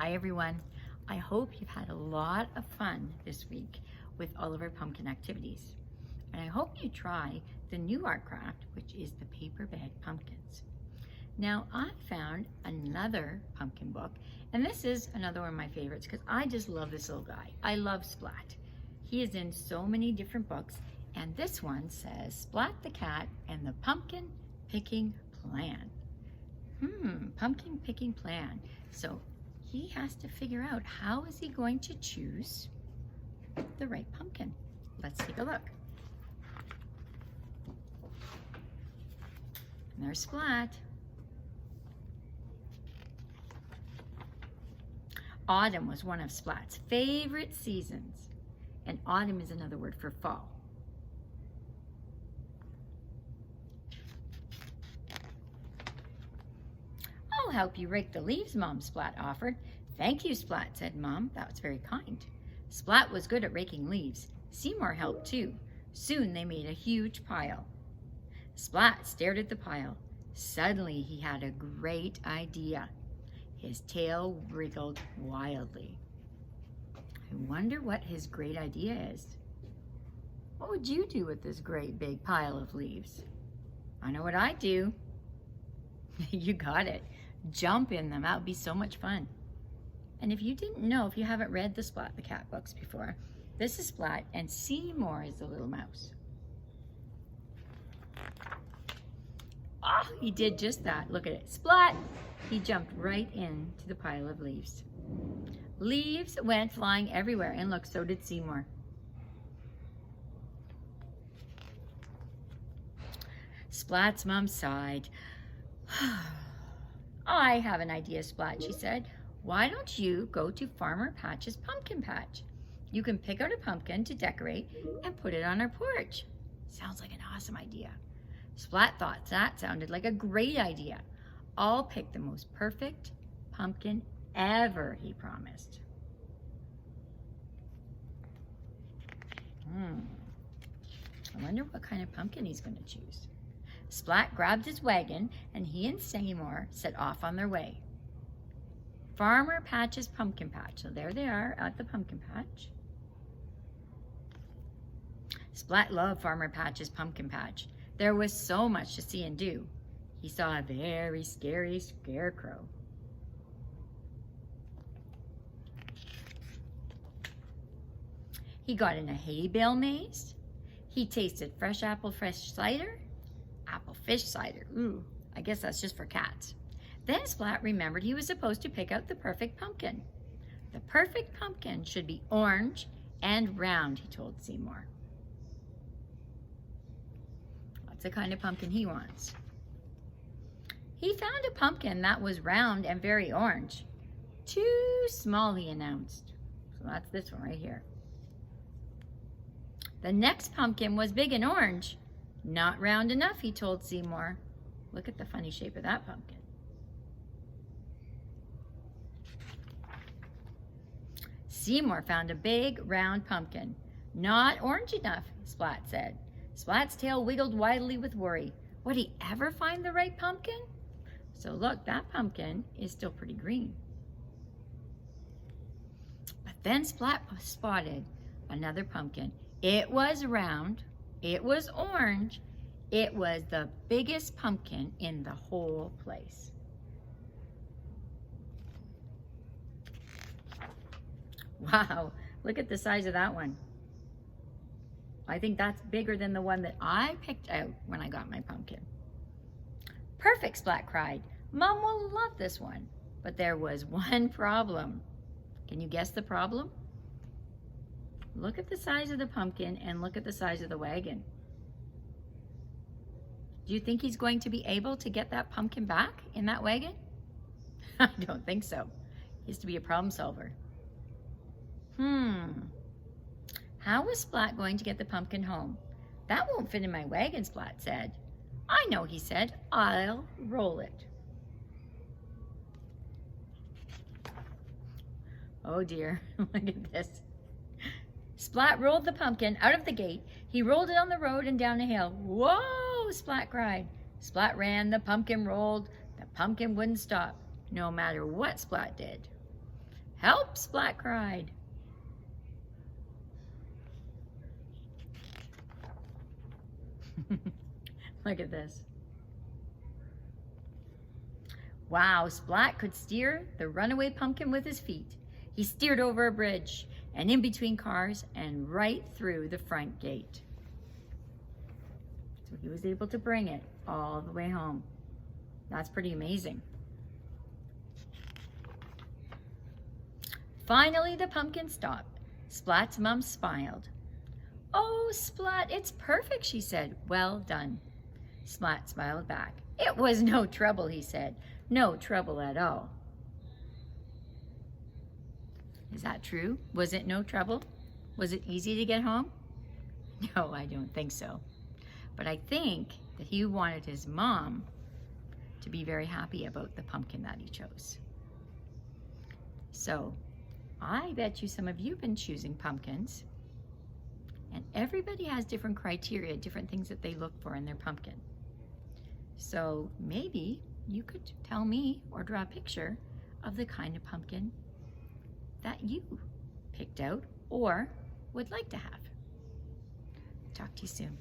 Hi everyone. I hope you've had a lot of fun this week with all of our pumpkin activities. And I hope you try the new art craft, which is the paper bag pumpkins. Now I found another pumpkin book, and this is another one of my favorites because I just love this little guy. I love Splat. He is in so many different books, and this one says Splat the Cat and the Pumpkin Picking Plan. Pumpkin picking plan. So he has to figure out how is he going to choose the right pumpkin. Let's take a look. And there's Splat. Autumn was one of Splat's favorite seasons, and autumn is another word for fall. I'll help you rake the leaves, Mom, Splat offered. Thank you, Splat, said Mom. That was very kind. Splat was good at raking leaves. Seymour helped too. Soon they made a huge pile. Splat stared at the pile. Suddenly he had a great idea. His tail wriggled wildly. I wonder what his great idea is. What would you do with this great big pile of leaves? I know what I'd do. You got it. Jump in them. That would be so much fun. And if you didn't know, if you haven't read the Splat the Cat books before, this is Splat and Seymour is the little mouse. Oh, he did just that. Look at it. Splat! He jumped right into the pile of leaves. Leaves went flying everywhere, and look, so did Seymour. Splat's mom sighed. I have an idea, Splat, she said. Why don't you go to Farmer Patch's pumpkin patch? You can pick out a pumpkin to decorate and put it on our porch. Sounds like an awesome idea. Splat thought that sounded like a great idea. I'll pick the most perfect pumpkin ever, he promised. I wonder what kind of pumpkin he's going to choose. Splat grabbed his wagon, and he and Seymour set off on their way. Farmer Patch's pumpkin patch. So there they are at the pumpkin patch. Splat loved Farmer Patch's pumpkin patch. There was so much to see and do. He saw a very scary scarecrow. He got in a hay bale maze. He tasted fresh cider. Apple fish cider. Ooh, I guess that's just for cats. Then Splat remembered he was supposed to pick out the perfect pumpkin. The perfect pumpkin should be orange and round, he told Seymour. That's the kind of pumpkin he wants. He found a pumpkin that was round and very orange. Too small, he announced. So that's this one right here. The next pumpkin was big and orange. Not round enough, he told Seymour. Look at the funny shape of that pumpkin. Seymour found a big, round pumpkin. Not orange enough, Splat said. Splat's tail wiggled wildly with worry. Would he ever find the right pumpkin? So look, that pumpkin is still pretty green. But then Splat spotted another pumpkin. It was round. It was orange. It was the biggest pumpkin in the whole place. Wow, look at the size of that one. I think that's bigger than the one that I picked out when I got my pumpkin. Perfect, Splat cried. Mom will love this one. But there was one problem. Can you guess the problem? Look at the size of the pumpkin and look at the size of the wagon. Do you think he's going to be able to get that pumpkin back in that wagon? I don't think so. He has to be a problem solver. How was Splat going to get the pumpkin home? That won't fit in my wagon, Splat said. I know, he said. I'll roll it. Oh dear, look at this. Splat rolled the pumpkin out of the gate. He rolled it on the road and down a hill. Whoa, Splat cried. Splat ran, the pumpkin rolled. The pumpkin wouldn't stop, no matter what Splat did. Help, Splat cried. Look at this. Wow, Splat could steer the runaway pumpkin with his feet. He steered over a bridge and in between cars and right through the front gate. So he was able to bring it all the way home. That's pretty amazing. Finally, the pumpkin stopped. Splat's mom smiled. "Oh, Splat, it's perfect," she said. "Well done." Splat smiled back. "It was no trouble," he said. "No trouble at all." Is that true? Was it no trouble? Was it easy to get home? No, I don't think so. But I think that he wanted his mom to be very happy about the pumpkin that he chose. So I bet you some of you have been choosing pumpkins, and everybody has different criteria, different things that they look for in their pumpkin. So maybe you could tell me or draw a picture of the kind of pumpkin that you picked out or would like to have. Talk to you soon.